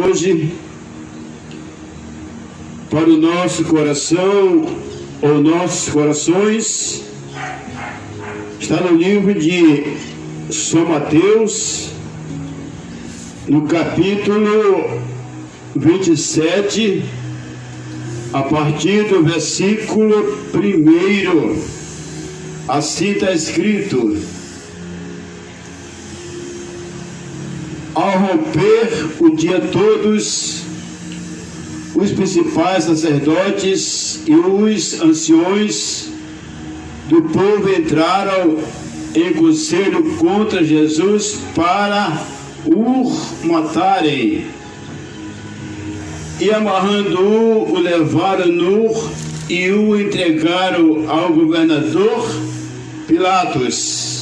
hoje para o nosso coração, ou nossos corações, está no livro de São Mateus, no capítulo 27, a partir do versículo 1. Assim está escrito: ao romper o dia, todos os principais sacerdotes e os anciões do povo entraram em conselho contra Jesus para o matarem. E amarrando-o, o levaram-no e o entregaram ao governador Pilatos.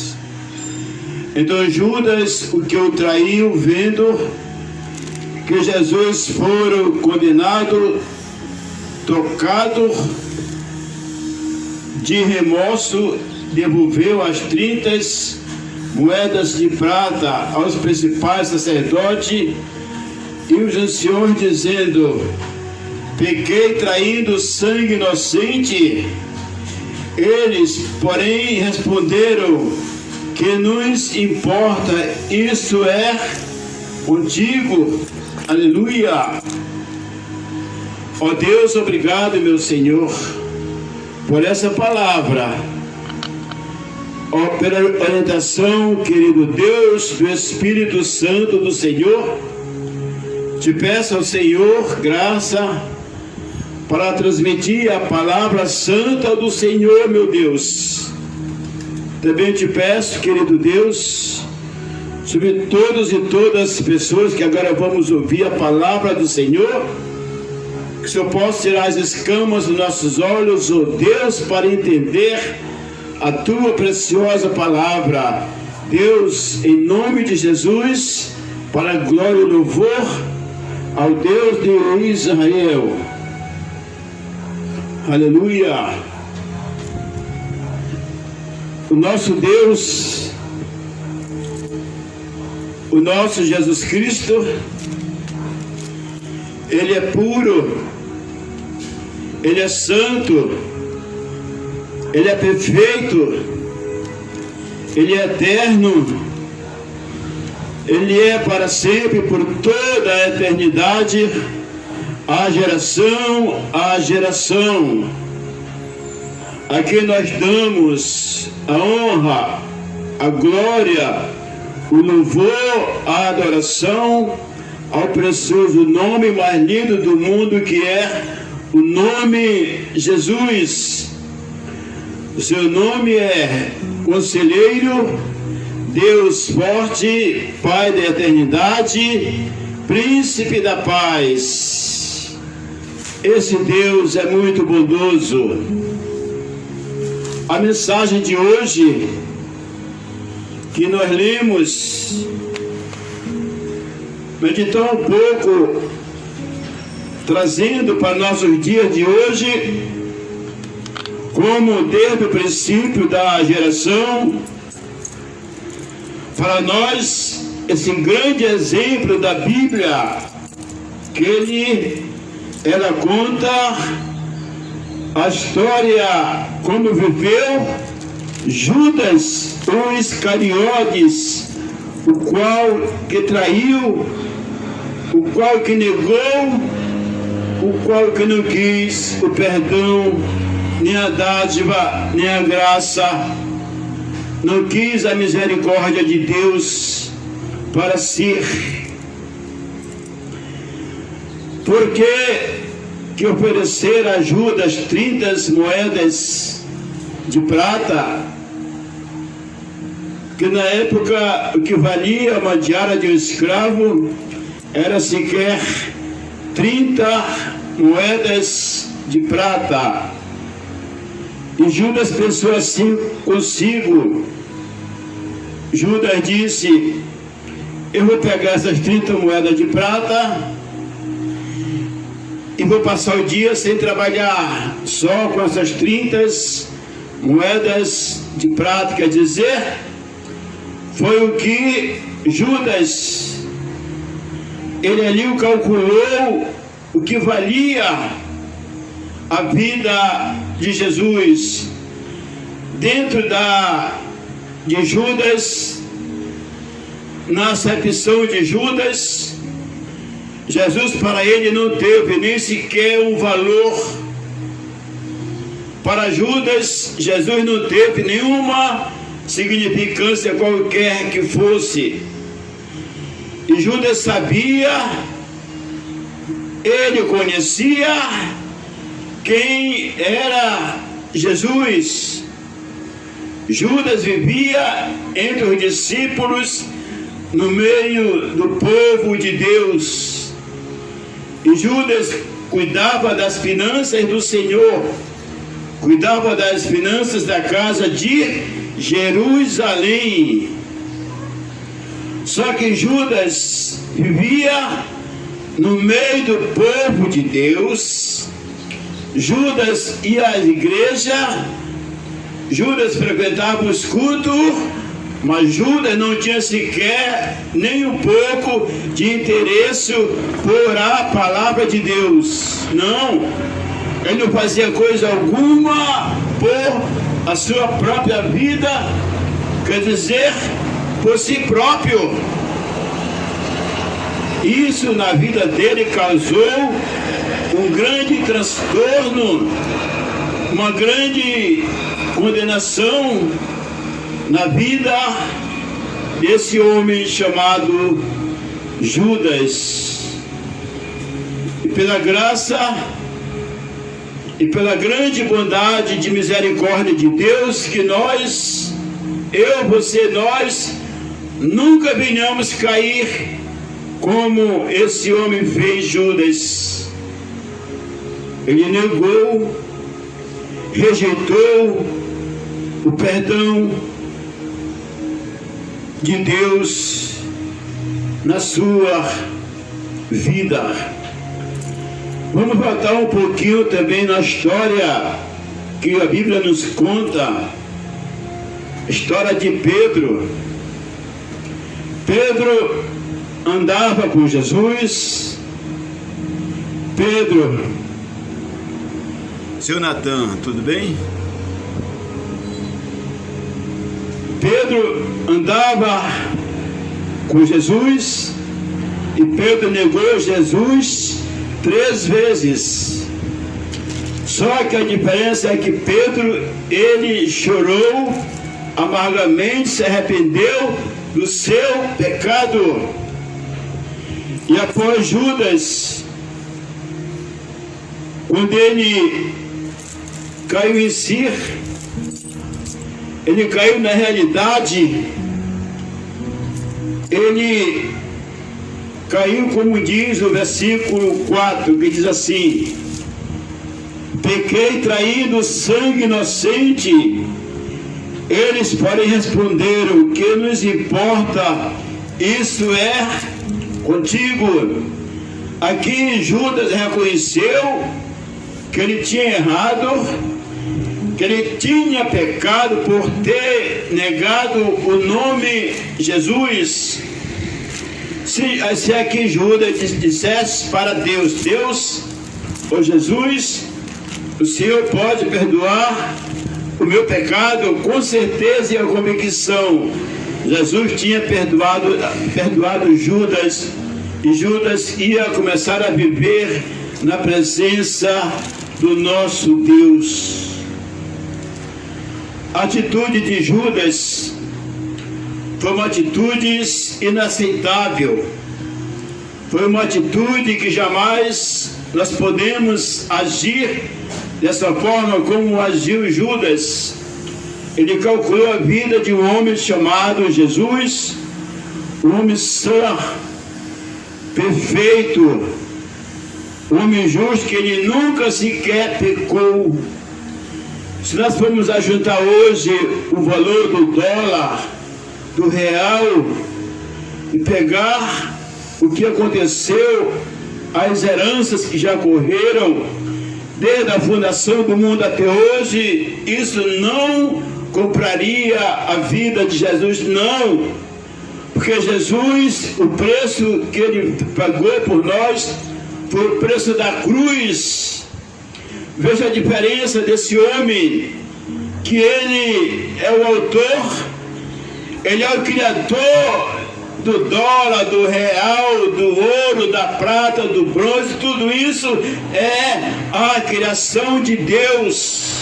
Então Judas, o que o traiu, vendo que Jesus fora condenado, tocado de remorso, devolveu as 30 moedas de prata aos principais sacerdotes e os anciões, dizendo: pequei traindo sangue inocente. Eles, porém, responderam: que nos importa, isso é contigo. Aleluia. Ó Deus, obrigado, meu Senhor, por essa palavra. Ó, pela orientação, querido Deus, do Espírito Santo do Senhor, te peço ao Senhor graça para transmitir a palavra santa do Senhor, meu Deus. Também te peço, querido Deus, sobre todos e todas as pessoas que agora vamos ouvir a palavra do Senhor, que o Senhor possa tirar as escamas dos nossos olhos, ó Deus, para entender a tua preciosa palavra. Deus, em nome de Jesus, para a glória e louvor ao Deus de Israel. Aleluia. O nosso Deus, o nosso Jesus Cristo, Ele é puro, Ele é santo, Ele é perfeito, Ele é eterno, Ele é para sempre, por toda a eternidade, a geração a geração. A quem nós damos a honra, a glória, o louvor, a adoração ao precioso nome mais lindo do mundo, que é o nome Jesus. O seu nome é Conselheiro, Deus forte, Pai da eternidade, Príncipe da paz. Esse Deus é muito bondoso. A mensagem de hoje que nós lemos, meditar um pouco, trazendo para nossos dias de hoje, como desde o princípio da geração, para nós, esse grande exemplo da Bíblia, que ela conta a história, como viveu Judas, o Iscariotes, o qual que traiu, o qual que negou, o qual que não quis o perdão, nem a dádiva, nem a graça, não quis a misericórdia de Deus para si. Porque que oferecer a Judas 30 moedas de prata, que na época o que valia uma diária de um escravo era sequer 30 moedas de prata. E Judas pensou assim consigo. Judas disse: eu vou pegar essas 30 moedas de prata e vou passar o dia sem trabalhar, só com essas 30 moedas de prata. Quer dizer, foi o que Judas ele ali calculou o que valia a vida de Jesus. Dentro de Judas, na acepção de Judas, Jesus para ele não teve nem sequer um valor. Para Judas, Jesus não teve nenhuma significância qualquer que fosse. E Judas sabia, ele conhecia quem era Jesus. Judas vivia entre os discípulos, no meio do povo de Deus. E Judas cuidava das finanças do Senhor, cuidava das finanças da casa de Jerusalém. Só que Judas vivia no meio do povo de Deus. Judas ia à igreja, Judas frequentava os cultos, mas Judas não tinha sequer nem um pouco de interesse por a palavra de Deus. Não, ele não fazia coisa alguma por a sua própria vida, quer dizer, por si próprio. Isso na vida dele causou um grande transtorno, uma grande condenação na vida desse homem chamado Judas. E pela graça e pela grande bondade de misericórdia de Deus, que nós, eu, você, nós, nunca venhamos cair como esse homem fez Judas. Ele negou, rejeitou o perdão de Deus na sua vida. Vamos voltar um pouquinho também na história que a Bíblia nos conta, a história de Pedro. Pedro andava com Jesus. Pedro, seu Natan, tudo bem? Pedro andava com Jesus e Pedro negou Jesus 3 vezes. Só que a diferença é que Pedro, ele chorou amargamente, se arrependeu do seu pecado. E após Judas, quando ele caiu em si, ele caiu na realidade, ele caiu, como diz o versículo 4, que diz assim: pequei traindo sangue inocente. Eles, porém, responderam: o que nos importa? Isso é contigo. Aqui Judas reconheceu que ele tinha errado, que ele tinha pecado por ter negado o nome Jesus. Se aqui Judas dissesse para Deus: Deus, ou Jesus, o Senhor pode perdoar o meu pecado, com certeza e a convicção, Jesus tinha perdoado Judas, e Judas ia começar a viver na presença do nosso Deus. A atitude de Judas foi uma atitude inaceitável, foi uma atitude que jamais nós podemos agir dessa forma como agiu Judas. Ele calculou a vida de um homem chamado Jesus, um homem santo, perfeito, um homem justo, que ele nunca sequer pecou. Se nós formos ajuntar hoje o valor do dólar, do real, e pegar o que aconteceu, as heranças que já correram, desde a fundação do mundo até hoje, isso não compraria a vida de Jesus, não. Porque Porque Jesus, o preço que ele pagou por nós, foi o preço da cruz. Veja a diferença desse homem, que ele é o autor, ele é o criador do dólar, do real, do ouro, da prata, do bronze. Tudo isso é a criação de Deus.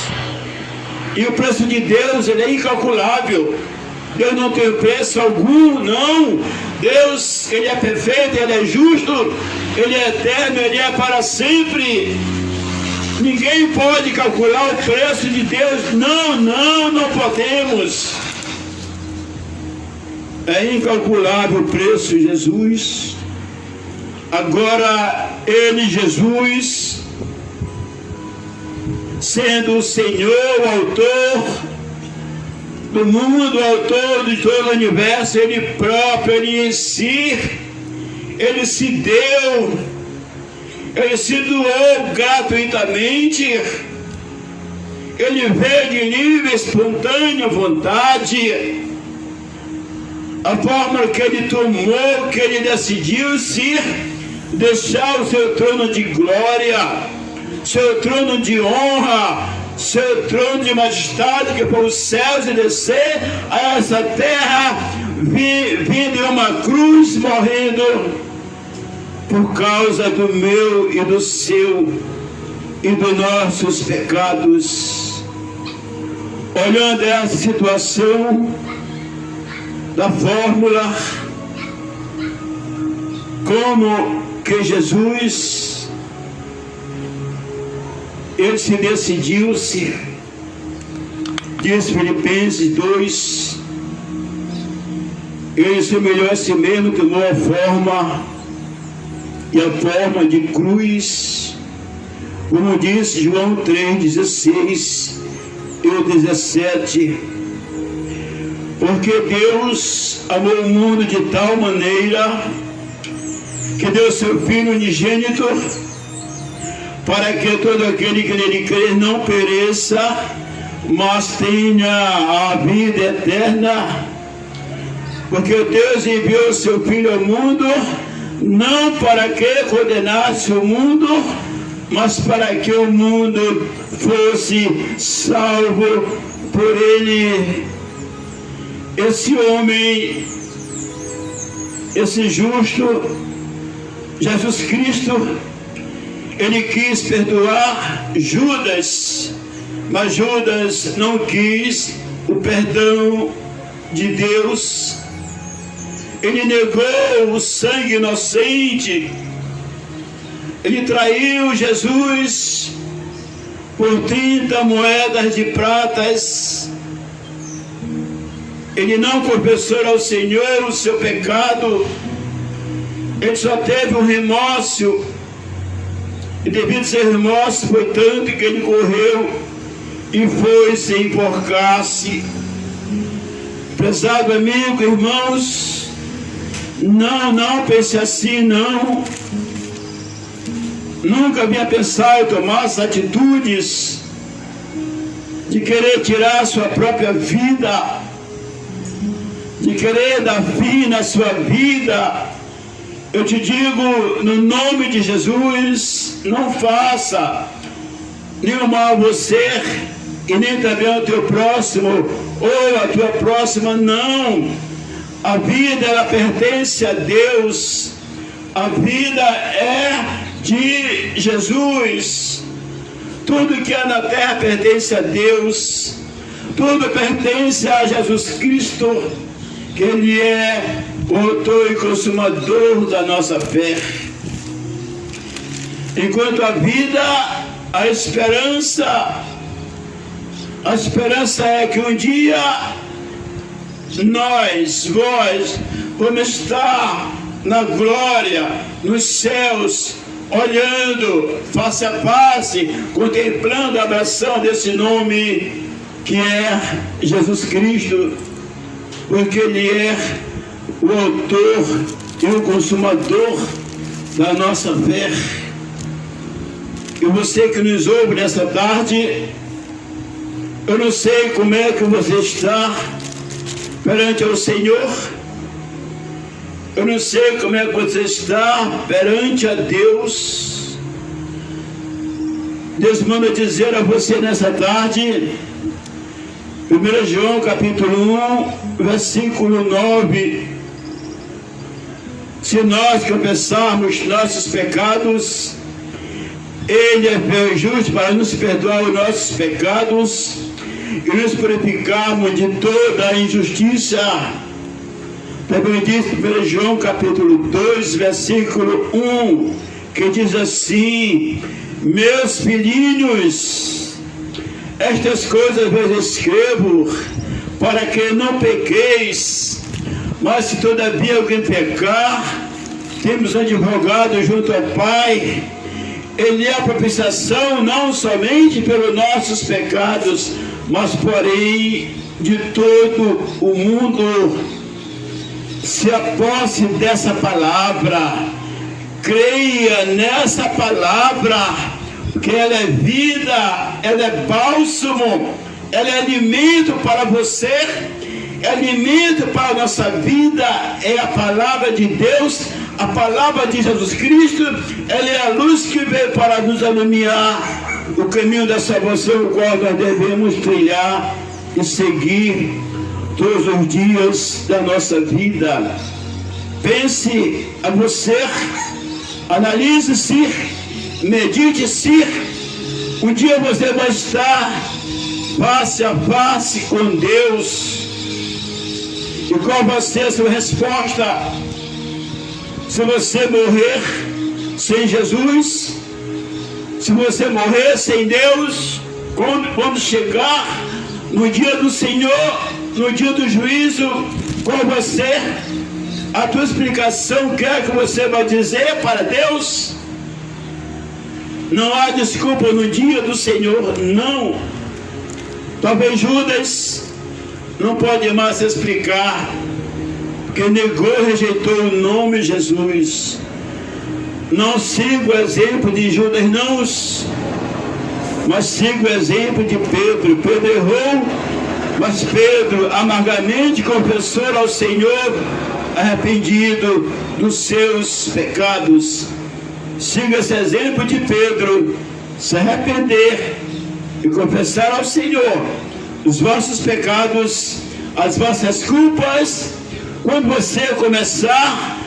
E o preço de Deus, ele é incalculável. Deus não tem preço algum, não. Deus, ele é perfeito, ele é justo, ele é eterno, ele é para sempre. Ninguém pode calcular o preço de Deus. Não podemos. É incalculável o preço de Jesus. Agora, ele, Jesus, sendo o Senhor, o autor do mundo, o autor de todo o universo, ele próprio, ele em si, ele se deu, ele se doou gratuitamente, ele veio de livre, espontânea vontade. A forma que ele tomou, que ele decidiu se deixar o seu trono de glória, seu trono de honra, seu trono de majestade, que foi os céus, e descer a essa terra, vindo em uma cruz, morrendo por causa do meu e do seu e dos nossos pecados. Olhando essa situação da fórmula, como que Jesus, ele se decidiu-se, diz Filipenses 2, ele se humilhou a si mesmo, tomou a forma e a forma de cruz, como diz João 3,16 e o 17, porque Deus amou o mundo de tal maneira que deu seu Filho unigênito, para que todo aquele que nele crer não pereça, mas tenha a vida eterna. Porque Deus enviou o seu Filho ao mundo, não para que condenasse o mundo, mas para que o mundo fosse salvo por ele. Esse homem, esse justo, Jesus Cristo, ele quis perdoar Judas, mas Judas não quis o perdão de Deus. Ele negou o sangue inocente, ele traiu Jesus por 30 moedas de pratas. Ele não confessou ao Senhor o seu pecado, ele só teve um remorso, e devido a ser remorso foi tanto que ele correu e foi se enforcar-se. Prezado amigo, irmãos, não pense assim, não. Nunca vinha pensar em tomar as atitudes de querer tirar a sua própria vida, de querer dar fim na sua vida. Eu te digo, no nome de Jesus, não faça nenhum mal a você e nem também ao teu próximo ou a tua próxima, não. A vida, ela pertence a Deus. A vida é de Jesus. Tudo que é na terra pertence a Deus. Tudo pertence a Jesus Cristo, que Ele é o autor e consumador da nossa fé. Enquanto a vida, a esperança é que um dia vós, vamos estar na glória, nos céus, olhando face a face, contemplando a abração desse nome que é Jesus Cristo, porque Ele é o autor e o consumador da nossa fé. E você que nos ouve nessa tarde, eu não sei como é que você está perante o Senhor, Eu não sei como é que você está perante a Deus. Deus manda dizer a você nessa tarde, 1 João capítulo 1, versículo 9, se nós confessarmos nossos pecados, Ele é fiel e justo para nos perdoar os nossos pecados e nos purificarmos de toda a injustiça. Também diz 1 João capítulo 2, versículo 1, que diz assim: meus filhinhos, estas coisas vos escrevo para que não pequeis, mas se todavia alguém pecar, temos um advogado junto ao Pai. Ele é a propiciação não somente pelos nossos pecados, mas porém de todo o mundo. Se aposse dessa palavra, creia nessa palavra, porque ela é vida, ela é bálsamo, ela é alimento para você, é alimento para a nossa vida. É a palavra de Deus, a palavra de Jesus Cristo. Ela é a luz que veio para nos iluminar o caminho da salvação, o qual nós devemos trilhar e seguir todos os dias da nossa vida. Pense a você, analise-se, medite-se. Um dia você vai estar face a face com Deus. E qual vai ser a sua resposta? Se você morrer sem Jesus, se você morrer sem Deus, quando chegar no dia do Senhor, no dia do juízo, qual vai ser a tua explicação? O que é que você vai dizer para Deus? Não há desculpa no dia do Senhor, não. Talvez Judas não pode mais se explicar, porque negou e rejeitou o nome de Jesus. Não siga o exemplo de Judas, não, mas siga o exemplo de Pedro. Pedro errou, mas Pedro amargamente confessou ao Senhor, arrependido dos seus pecados. Siga esse exemplo de Pedro, se arrepender e confessar ao Senhor os vossos pecados, as vossas culpas. Quando você começar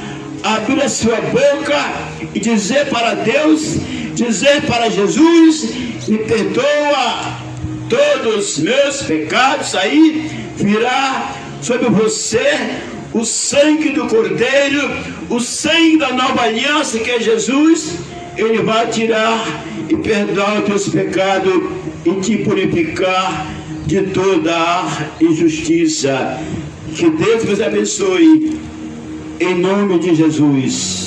a abrir a sua boca e dizer para Deus, dizer para Jesus: me perdoa todos os meus pecados, aí virá sobre você o sangue do Cordeiro, o sangue da nova aliança, que é Jesus. Ele vai tirar e perdoar os teus pecados e te purificar de toda a injustiça. Que Deus vos abençoe, em nome de Jesus.